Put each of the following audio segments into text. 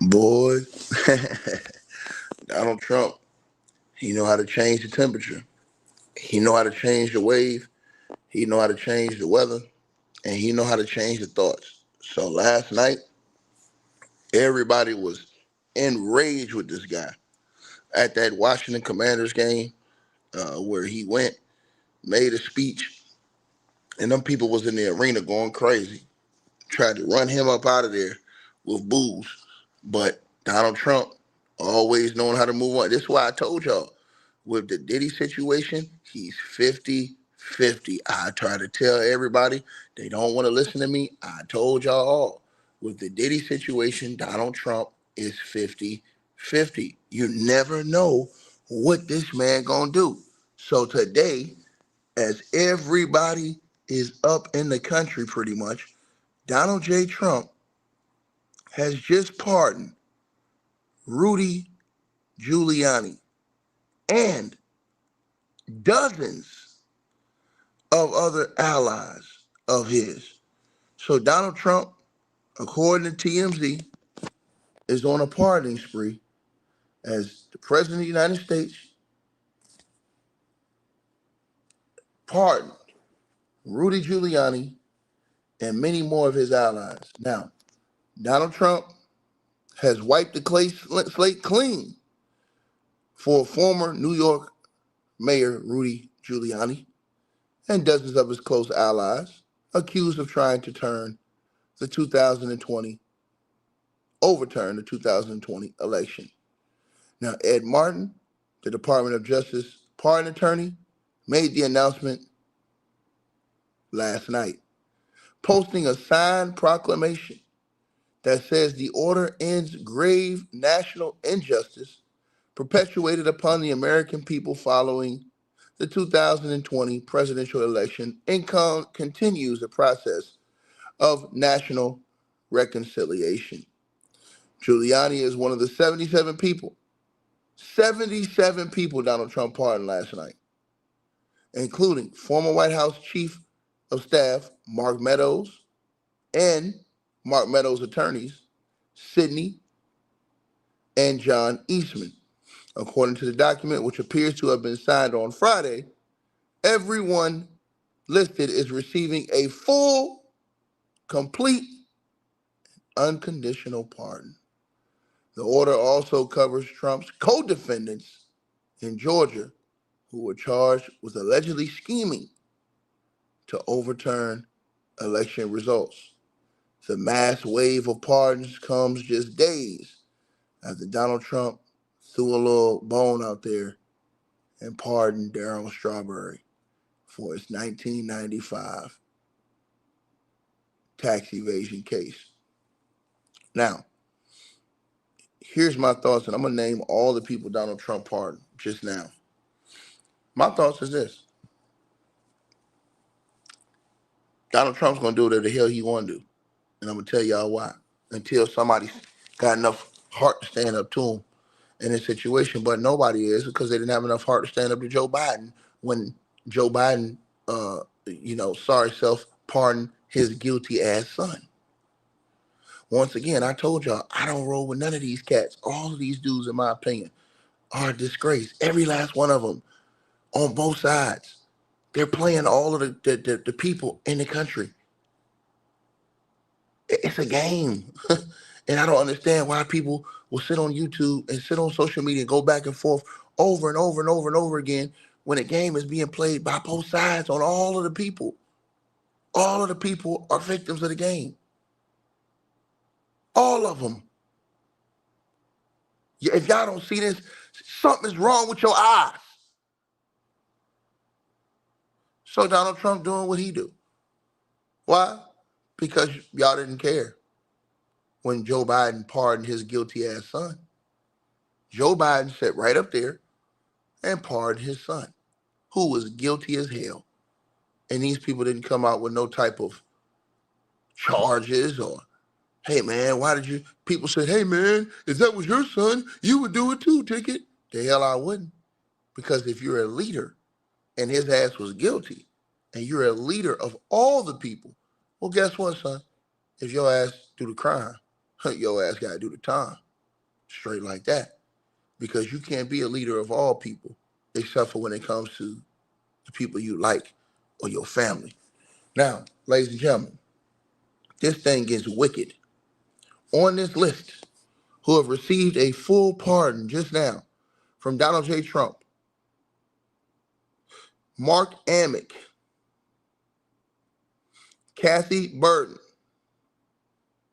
Boy, Donald Trump, he know how to change the temperature. He know how to change the wave. He know how to change the weather, and he know how to change the thoughts. So last night, everybody was enraged with this guy at that Washington Commanders game where he went, made a speech, and them people was in the arena going crazy, tried to run him up out of there with booze. But Donald Trump always knowing how to move on. This is why I told y'all with the Diddy situation, he's 50-50. I try to tell everybody, they don't want to listen to me. I told y'all all. With the Diddy situation, Donald Trump is 50-50. You never know what this man gonna do. So today, as everybody is up in the country pretty much, Donald J. Trump has just pardoned Rudy Giuliani and dozens of other allies of his. So Donald Trump, according to TMZ, is on a pardoning spree as the President of the United States pardoned Rudy Giuliani and many more of his allies. Now, Donald Trump has wiped the slate clean for former New York Mayor Rudy Giuliani and dozens of his close allies accused of trying to the 2020 overturn the 2020 election. Now, Ed Martin, the Department of Justice pardon attorney, made the announcement last night, posting a signed proclamation that says the order ends grave national injustice perpetuated upon the American people following the 2020 presidential election and continues the process of national reconciliation. Giuliani is one of the 77 people Donald Trump pardoned last night, including former White House Chief of Staff Mark Meadows and Mark Meadows' attorneys, Sidney and John Eastman. According to the document, which appears to have been signed on Friday, everyone listed is receiving a full, complete, unconditional pardon. The order also covers Trump's co-defendants in Georgia who were charged with allegedly scheming to overturn election results. The mass wave of pardons comes just days after Donald Trump threw a little bone out there and pardoned Darryl Strawberry for his 1995 tax evasion case. Now, here's my thoughts, and I'm going to name all the people Donald Trump pardoned just now. My thoughts is this. Donald Trump's going to do whatever the hell he want to do. And I'm going to tell y'all why. Until somebody got enough heart to stand up to him in this situation. But nobody is, because they didn't have enough heart to stand up to Joe Biden when Joe Biden, sorry self, pardoned his guilty ass son. Once again, I told y'all, I don't roll with none of these cats. All of these dudes, in my opinion, are a disgrace. Every last one of them on both sides. They're playing all of the people in the country. It's a game. And I don't understand why people will sit on YouTube and sit on social media and go back and forth over and over and over and over again when a game is being played by both sides on all of the people. All of the people are victims of the game. All of them. If y'all don't see this, something's wrong with your eyes. So Donald Trump doing what he do. Why? Because y'all didn't care when Joe Biden pardoned his guilty ass son. Joe Biden sat right up there and pardoned his son, who was guilty as hell. And these people didn't come out with no type of charges or, hey man, why did you? People said, hey man, if that was your son, you would do it too, Ticket. The hell I wouldn't. Because if you're a leader and his ass was guilty and you're a leader of all the people, well, guess what, son? If your ass do the crime, your ass got to do the time. straight like that, because you can't be a leader of all people, except for when it comes to the people you like or your family. Now, ladies and gentlemen, this thing gets wicked. On this list, who have received a full pardon just now from Donald J. Trump, Mark Amick, Kathy Burton.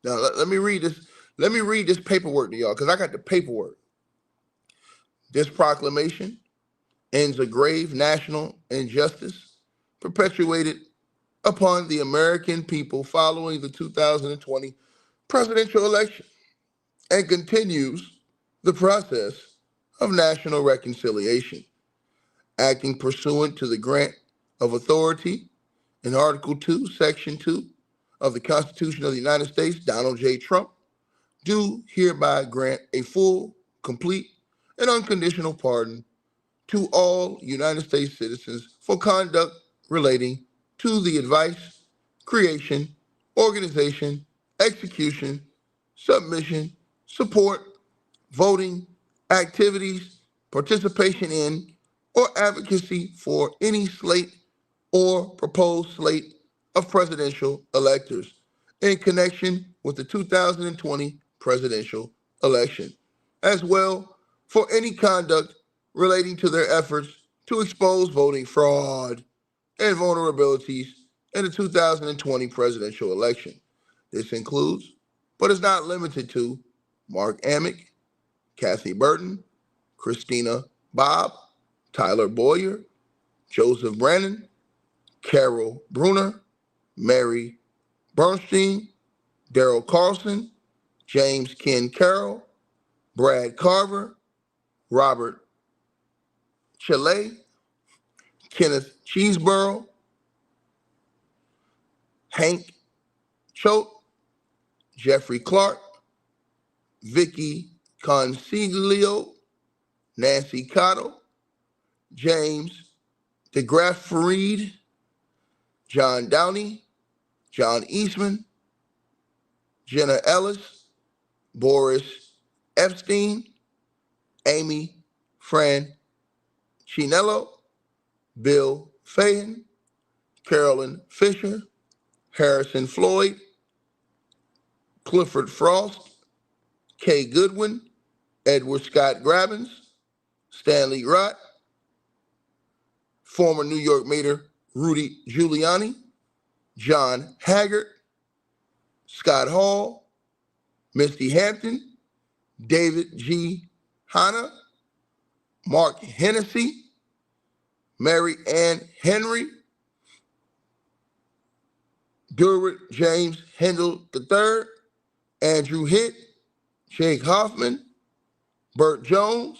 Now let me read this. Let me read this paperwork to y'all, because I got the paperwork. This proclamation ends a grave national injustice perpetuated upon the American people following the 2020 presidential election and continues the process of national reconciliation, acting pursuant to the grant of authority in Article 2, Section 2 of the Constitution of the United States. Donald J. Trump do hereby grant a full, complete, and unconditional pardon to all United States citizens for conduct relating to the advice, creation, organization, execution, submission, support, voting, activities, participation in, or advocacy for any slate or proposed slate of presidential electors in connection with the 2020 presidential election, as well for any conduct relating to their efforts to expose voting fraud and vulnerabilities in the 2020 presidential election. This includes, but is not limited to, Mark Amick, Kathy Burton, Christina Bobb, Tyler Boyer, Joseph Brannon, Carol Bruner, Mary Bernstein, Daryl Carlson, James Ken Carroll, Brad Carver, Robert Chile, Kenneth Cheeseborough, Hank Choate, Jeffrey Clark, Vicky Consiglio, Nancy Cottle, James DeGraff Fareed, John Downey, John Eastman, Jenna Ellis, Boris Epstein, Amy Francinello, Bill Fahan, Carolyn Fisher, Harrison Floyd, Clifford Frost, Kay Goodwin, Edward Scott Grabbins, Stanley Rott, former New York Mayor Rudy Giuliani, John Haggart, Scott Hall, Misty Hampton, David G. Hanna, Mark Hennessy, Mary Ann Henry, Durward James Hendel III, Andrew Hitt, Jake Hoffman, Burt Jones,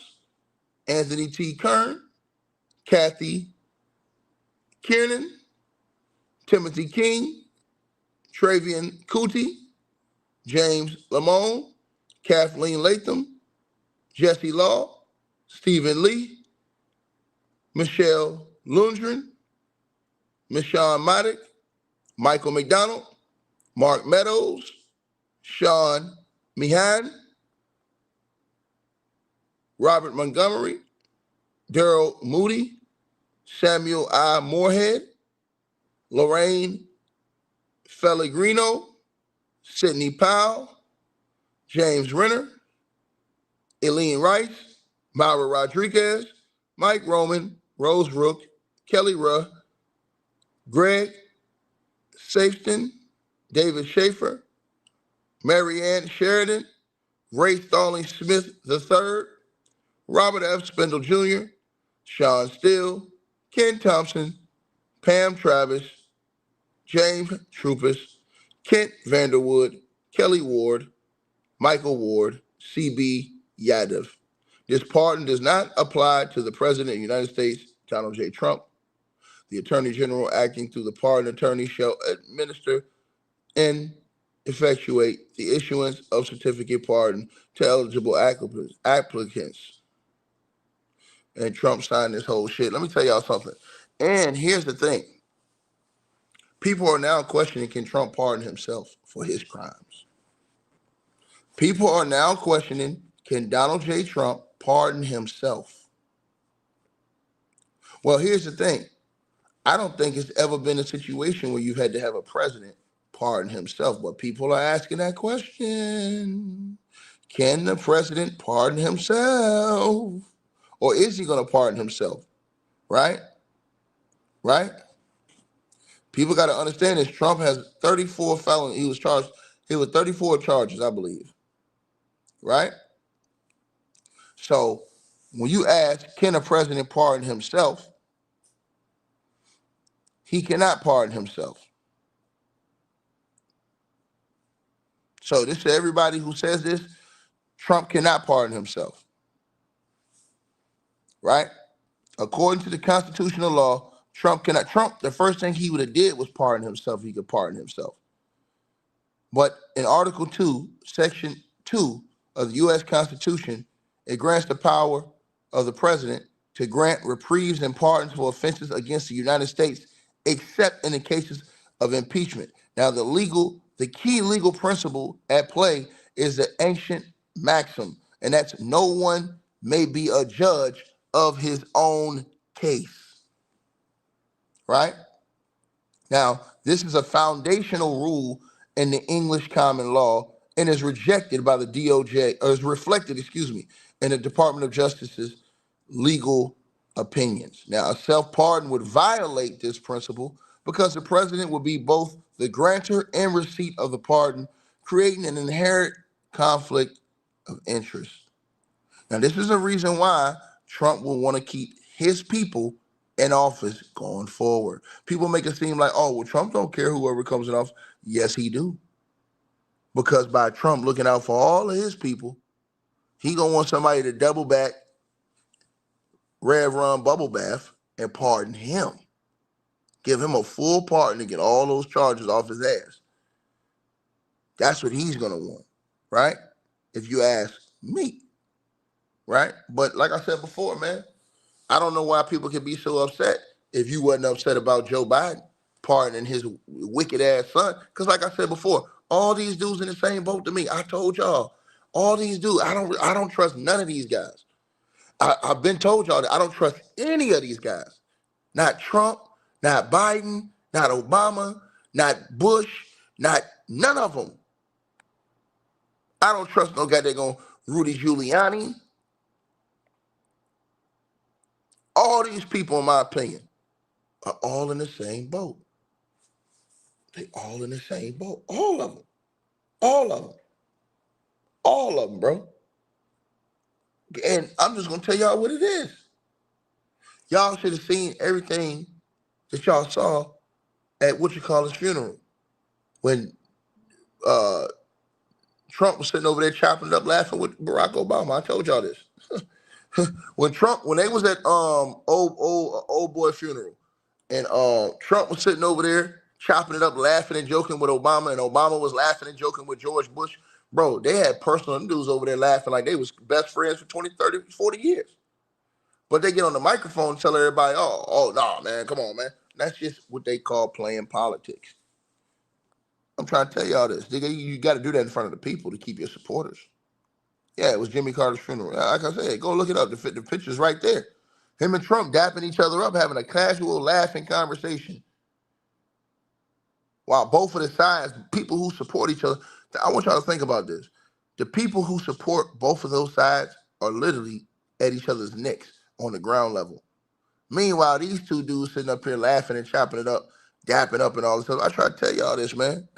Anthony T. Kern, Kathy Kiernan, Timothy King, Travian Cootie, James Lamone, Kathleen Latham, Jesse Law, Stephen Lee, Michelle Lundgren, Michonne Maddock, Michael McDonald, Mark Meadows, Sean Meehan, Robert Montgomery, Daryl Moody, Samuel I. Moorhead, Lorraine Pellegrino, Sidney Powell, James Renner, Eileen Rice, Myra Rodriguez, Mike Roman, Rose Rook, Kelly Ruh, Greg Safeton, David Schaefer, Marianne Sheridan, Ray Starling Smith III, Robert F. Spindle Jr., Sean Steele, Ken Thompson, Pam Travis, James Trupus, Kent Vanderwood, Kelly Ward, Michael Ward, C.B. Yadav. This pardon does not apply to the President of the United States, Donald J. Trump. The Attorney General acting through the pardon attorney shall administer and effectuate the issuance of certificate pardon to eligible applicants. And Trump signed this whole shit. Let me tell y'all something. And here's the thing. People are now questioning, can Trump pardon himself for his crimes? People are now questioning, Can Donald J. Trump pardon himself? Well, here's the thing. I don't think it's ever been a situation where you've had to have a president pardon himself, but people are asking that question. Can the president pardon himself? Or is he going to pardon himself? Right? Right? People got to understand this. Trump has 34 felonies. He was charged. He was 34 charges, I believe. Right? So when you ask, can a president pardon himself? He cannot pardon himself. So this to everybody who says this, Trump cannot pardon himself. Right? According to the constitutional law, Trump cannot. Trump, the first thing he would have did was pardon himself. He could pardon himself. But in Article 2, Section 2 of the U.S. Constitution, it grants the power of the president to grant reprieves and pardons for offenses against the United States, except in the cases of impeachment. Now, the key legal principle at play is the ancient maxim, and that's no one may be a judge of his own case. Right? Now, this is a foundational rule in the English common law and is rejected by the DOJ, or is reflected, in the Department of Justice's legal opinions. Now, a self-pardon would violate this principle because the president would be both the grantor and receipt of the pardon, creating an inherent conflict of interest. Now, this is a reason why Trump will want to keep his people in office going forward. People make it seem like, oh, well, Trump don't care whoever comes in office. Yes, he do. Because by Trump looking out for all of his people, he gonna want somebody to double back, Rev Run bubble bath, and pardon him. Give him a full pardon to get all those charges off his ass. That's what he's gonna want, right? If you ask me, right? But like I said before, man, I don't know why people can be so upset if you wasn't upset about Joe Biden pardoning his wicked ass son. Because like I said before, all these dudes in the same boat to me. I told y'all, all these dudes, I don't trust none of these guys. I've been told y'all that I don't trust any of these guys. Not Trump, not Biden, not Obama, not Bush, not none of them. I don't trust no guy that going Rudy Giuliani. All these people, in my opinion, are all in the same boat. They all in the same boat. All of them. All of them. All of them, bro. And I'm just going to tell y'all what it is. Y'all should have seen everything that y'all saw at his funeral. When Trump was sitting over there chopping it up, laughing with Barack Obama. I told y'all this. when they was at old boy funeral, and Trump was sitting over there chopping it up, laughing and joking with Obama, and Obama was laughing and joking with George Bush. Bro, they had personal dudes over there laughing like they was best friends for 20, 30, 40 years. But they get on the microphone and tell everybody, oh, no, man, come on, man. That's just what they call playing politics. I'm trying to tell y'all this. You got to do that in front of the people to keep your supporters. Yeah, it was Jimmy Carter's funeral. Like I said, go look it up. The picture's right there. Him and Trump dapping each other up, having a casual, laughing conversation. While both of the sides, people who support each other, I want y'all to think about this. The people who support both of those sides are literally at each other's necks on the ground level. Meanwhile, these two dudes sitting up here laughing and chopping it up, dapping up and all this stuff. I try to tell y'all this, man.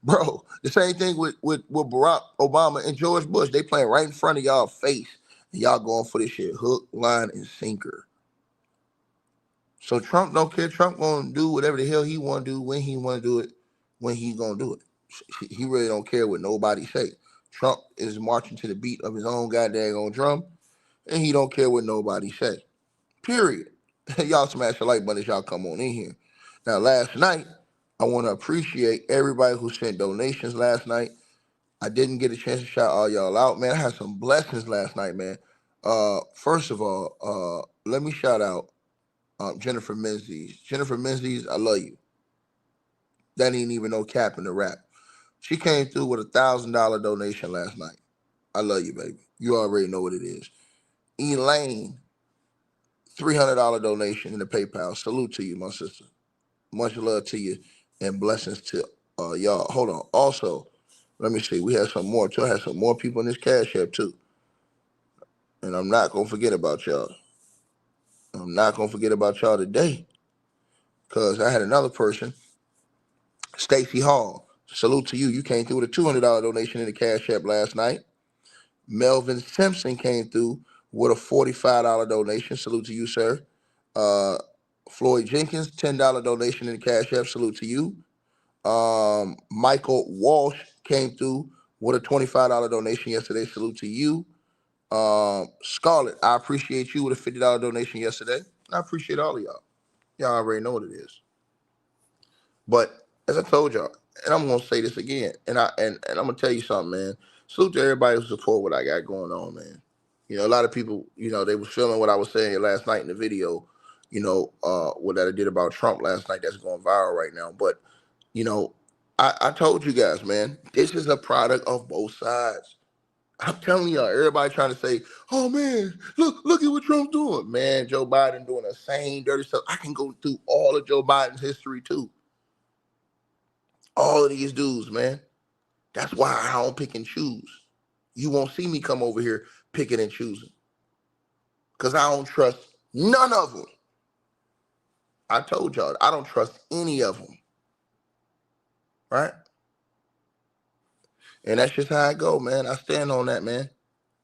Bro, the same thing with Barack Obama and George Bush. They playing right in front of y'all face. And y'all going for this shit hook, line, and sinker. So Trump don't care. Trump going to do whatever the hell he want to do, when he want to do it, when he going to do it. He really don't care what nobody say. Trump is marching to the beat of his own goddamn drum, and he don't care what nobody say. Period. Y'all smash the like button as y'all come on in here. Now, last night, I want to appreciate everybody who sent donations last night. I didn't get a chance to shout all y'all out, man. I had some blessings last night, man. First of all, let me shout out Jennifer Menzies. Jennifer Menzies, I love you. That ain't even no cap in the rap. She came through with $1,000 donation last night. I love you, baby. You already know what it is. Elaine, $300 donation in the PayPal. Salute to you, my sister. Much love to you and blessings to y'all. Hold on. Also, let me see. We have some more too. I have some more people in this cash app too. And I'm not gonna forget about y'all. I'm not gonna forget about y'all today. Cause I had another person, Stacy Hall. Salute to you. You came through with a $200 donation in the cash app last night. Melvin Simpson came through with a $45 donation. Salute to you, sir. Uh, Floyd Jenkins, $10 donation in the cash app. Salute to you. Michael Walsh came through with a $25 donation yesterday. Salute to you. Scarlett, I appreciate you with a $50 donation yesterday. I appreciate all of y'all. Y'all already know what it is. But as I told y'all, and I'm gonna say this again, and I'm gonna tell you something, man. Salute to everybody who support what I got going on, man. You know, a lot of people, they was feeling what I was saying last night in the video, what I did about Trump last night that's going viral right now. But, you know, I told you guys, man, this is a product of both sides. I'm telling y'all, everybody trying to say, oh man, look at what Trump's doing. Man, Joe Biden doing the same dirty stuff. I can go through all of Joe Biden's history too. All of these dudes, man. That's why I don't pick and choose. You won't see me come over here picking and choosing. Because I don't trust none of them. I told y'all, I don't trust any of them. Right? And that's just how I go, man. I stand on that, man.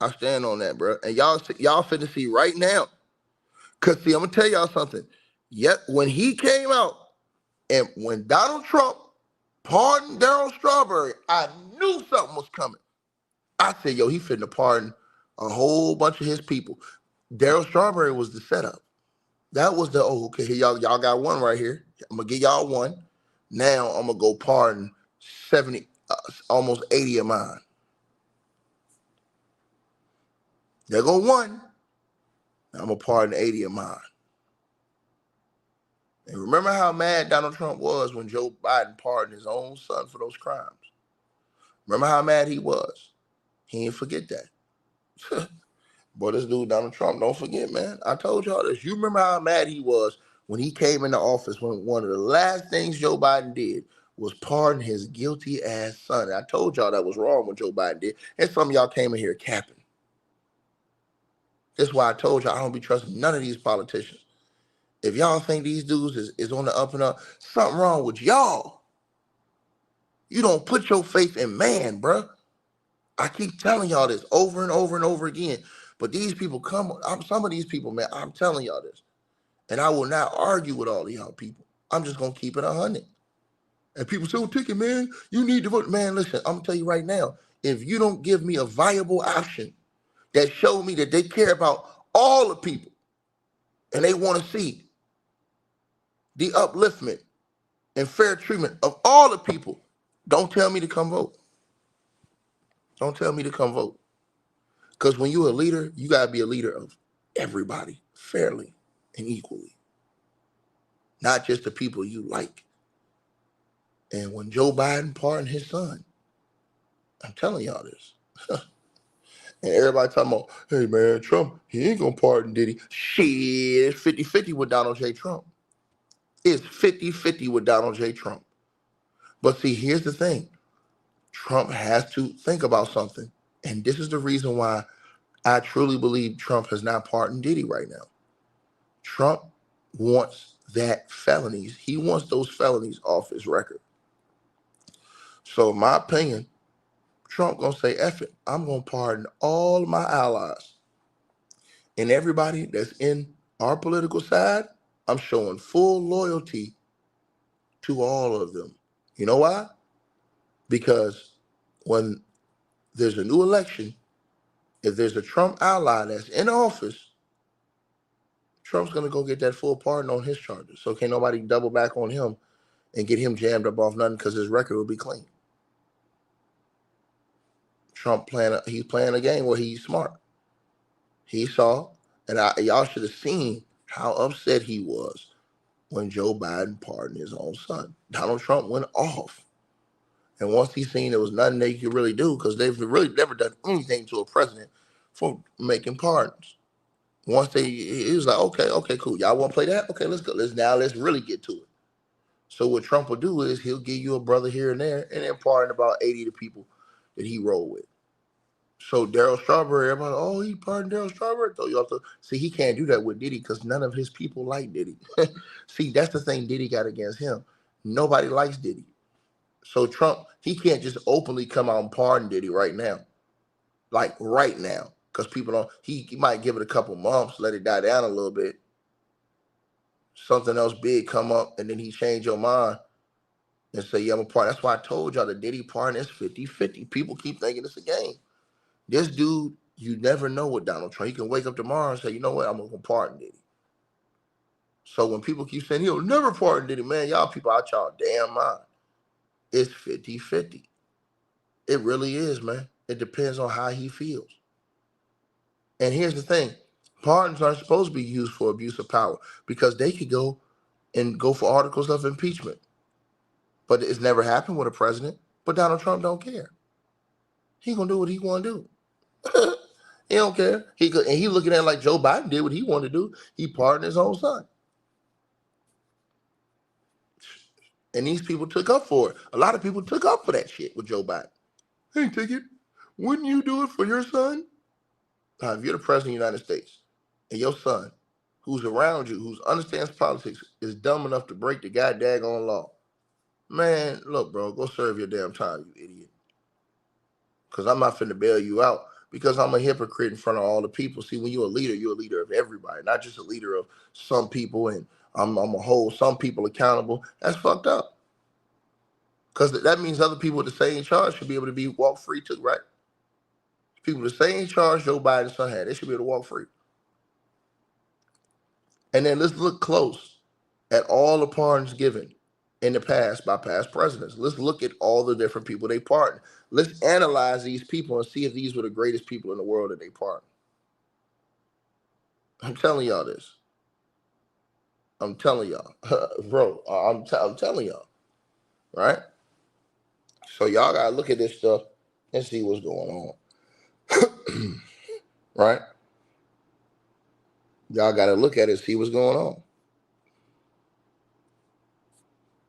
I stand on that, bro. And y'all finna see right now. Because, see, I'm going to tell y'all something. Yet, when he came out, and when Donald Trump pardoned Darryl Strawberry, I knew something was coming. I said, yo, he finna pardon a whole bunch of his people. Darryl Strawberry was the setup. That was the, okay, here y'all got one right here. I'm gonna give y'all one. Now I'm gonna go pardon 70, almost 80 of mine. There go one. I'm gonna pardon 80 of mine. And remember how mad Donald Trump was when Joe Biden pardoned his own son for those crimes. Remember how mad he was. He didn't forget that. Boy, this dude, Donald Trump, don't forget, man. I told y'all this. You remember how mad he was when he came into office, when one of the last things Joe Biden did was pardon his guilty ass son. And I told y'all that was wrong what Joe Biden did. And some of y'all came in here capping. That's why I told y'all I don't be trusting none of these politicians. If y'all think these dudes is on the up and up, something wrong with y'all. You don't put your faith in man, bruh. I keep telling y'all this over and over and over again. But these people some of these people, man, I'm telling y'all this. And I will not argue with all of y'all people. I'm just going to keep it 100. And people say, oh, Ticket, man, you need to vote. Man, listen, I'm going to tell you right now, if you don't give me a viable option that show me that they care about all the people and they want to see the upliftment and fair treatment of all the people, don't tell me to come vote. Don't tell me to come vote. Because when you're a leader, you got to be a leader of everybody fairly and equally. Not just the people you like. And when Joe Biden pardoned his son, I'm telling y'all this. And everybody talking about, hey man, Trump, he ain't gonna pardon Diddy. Shit, it's 50-50 with Donald J. Trump. It's 50-50 with Donald J. Trump. But see, here's the thing. Trump has to think about something. And this is the reason why I truly believe Trump has not pardoned Diddy right now. Trump wants that felonies. He wants those felonies off his record. So in my opinion, Trump gonna say, F it, I'm gonna pardon all my allies. And everybody that's in our political side, I'm showing full loyalty to all of them. You know why? Because when there's a new election, if there's a Trump ally that's in office, Trump's gonna go get that full pardon on his charges. So can't nobody double back on him and get him jammed up off nothing because his record will be clean. Trump he's playing a game where he's smart. He saw, and y'all should have seen how upset he was when Joe Biden pardoned his own son. Donald Trump went off. And once he seen there was nothing they could really do, because they've really never done anything to a president for making pardons. Once he was like, okay, cool. Y'all want to play that? Okay, let's go. Let's really get to it. So what Trump will do is he'll give you a brother here and there, and then pardon about 80 of the people that he rolled with. So Daryl Strawberry, everybody, oh, he pardoned Daryl Strawberry. So you have to see he can't do that with Diddy because none of his people like Diddy. See, that's the thing Diddy got against him. Nobody likes Diddy. So Trump, he can't just openly come out and pardon Diddy right now. Like right now. Because people don't, he might give it a couple months, let it die down a little bit. Something else big come up, and then he change your mind and say, yeah, I'm a pardon. That's why I told y'all the Diddy pardon is 50-50. People keep thinking it's a game. This dude, you never know with Donald Trump. He can wake up tomorrow and say, you know what, I'm going to pardon Diddy. So when people keep saying, he'll never pardon Diddy, man, y'all people out y'all damn mind. It's 50-50. It really is, man. It depends on how he feels. And here's the thing. Pardons aren't supposed to be used for abuse of power because they could go for articles of impeachment. But it's never happened with a president. But Donald Trump don't care. He going to do what he want to do. He don't care. He looking at it like Joe Biden did what he wanted to do. He pardoned his own son. And these people took up for it. A lot of people took up for that shit with Joe Biden. Hey, take it. Wouldn't you do it for your son? Now, if you're the president of the United States and your son, who's around you, who understands politics, is dumb enough to break the goddamn law, man, look, bro, go serve your damn time, you idiot. Because I'm not finna bail you out because I'm a hypocrite in front of all the people. See, when you're a leader of everybody, not just a leader of some people, and I'm going to hold some people accountable. That's fucked up. Because that means other people that say in charge should be able to be walk free too, right? People that say in charge Joe Biden's son had, they should be able to walk free. And then let's look close at all the pardons given in the past by past presidents. Let's look at all the different people they pardoned. Let's analyze these people and see if these were the greatest people in the world that they pardoned. I'm telling y'all this. I'm telling y'all. Bro, I'm telling y'all. Right? So y'all got to look at this stuff and see what's going on. Right? Y'all got to look at it and see what's going on.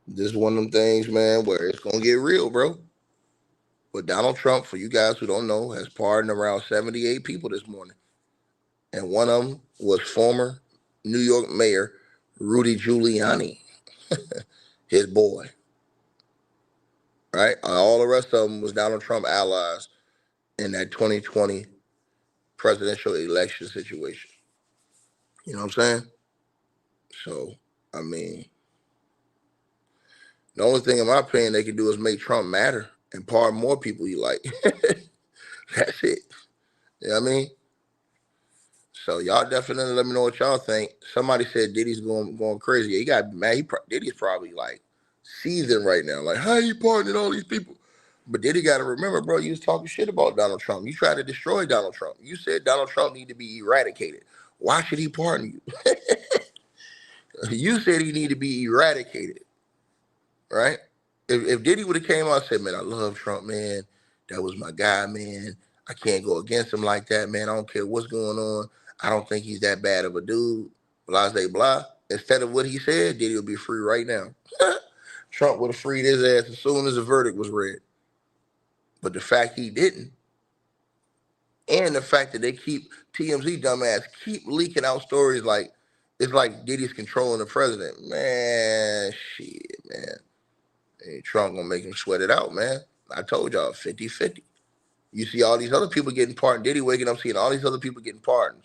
This is one of them things, man, where it's going to get real, bro. But Donald Trump, for you guys who don't know, has pardoned around 78 people this morning. And one of them was former New York Mayor Rudy Giuliani, his boy. Right? All the rest of them was Donald Trump allies in that 2020 presidential election situation. You know what I'm saying? So, I mean, the only thing in my opinion they can do is make Trump matter and pardon more people he like. That's it. You know what I mean? So y'all definitely let me know what y'all think. Somebody said Diddy's going crazy. Yeah, he got mad. Diddy's probably like seething right now. Like, how you pardoning all these people? But Diddy got to remember, bro, you was talking shit about Donald Trump. You tried to destroy Donald Trump. You said Donald Trump need to be eradicated. Why should he pardon you? You said he need to be eradicated, right? If Diddy would have came out and said, man, I love Trump, man. That was my guy, man. I can't go against him like that, man. I don't care what's going on. I don't think he's that bad of a dude. Blah, blah, blah. Instead of what he said, Diddy would be free right now. Trump would have freed his ass as soon as the verdict was read. But the fact he didn't, and the fact that they keep, TMZ dumbass, keep leaking out stories like, it's like Diddy's controlling the president. Man, shit, man. Hey, Trump gonna make him sweat it out, man. I told y'all, 50-50. You see all these other people getting pardoned. Diddy waking up seeing all these other people getting pardoned,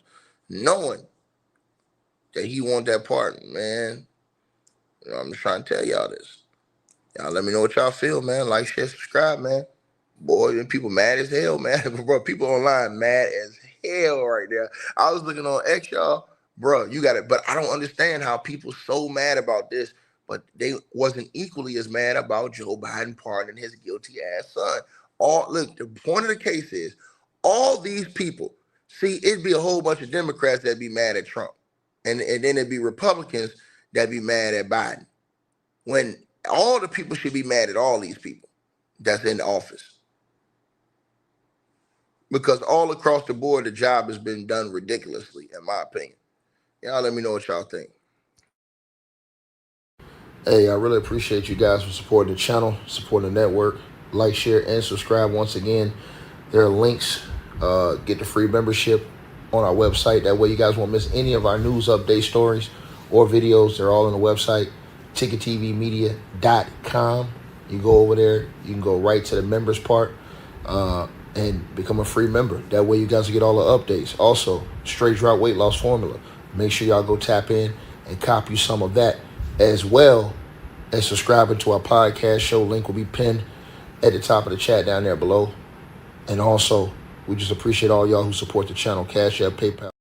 knowing that he want that pardon, man. You know, I'm just trying to tell y'all this. Y'all let me know what y'all feel, man. Like, share, subscribe, man. Boy, them people mad as hell, man. Bro, people online mad as hell right now. I was looking on X, y'all. Bro, you got it. But I don't understand how people so mad about this, but they wasn't equally as mad about Joe Biden pardoning his guilty ass son. Look, the point of the case is all these people, see, it'd be a whole bunch of Democrats that'd be mad at Trump. And then it'd be Republicans that'd be mad at Biden. When all the people should be mad at all these people. that's in office. Because all across the board, the job has been done ridiculously, in my opinion. Y'all let me know what y'all think. Hey, I really appreciate you guys for supporting the channel, supporting the network. Like, share, and subscribe once again. There are links. Get the free membership on our website. That way you guys won't miss any of our news update stories or videos. They're all on the website, ticketvmedia.com. You go over there. You can go right to the members part and become a free member. That way you guys will get all the updates. Also, straight drop weight loss formula. Make sure y'all go tap in and copy some of that, as well as subscribing to our podcast show. Link will be pinned at the top of the chat down there below. And also, we just appreciate all y'all who support the channel. Cash App, PayPal.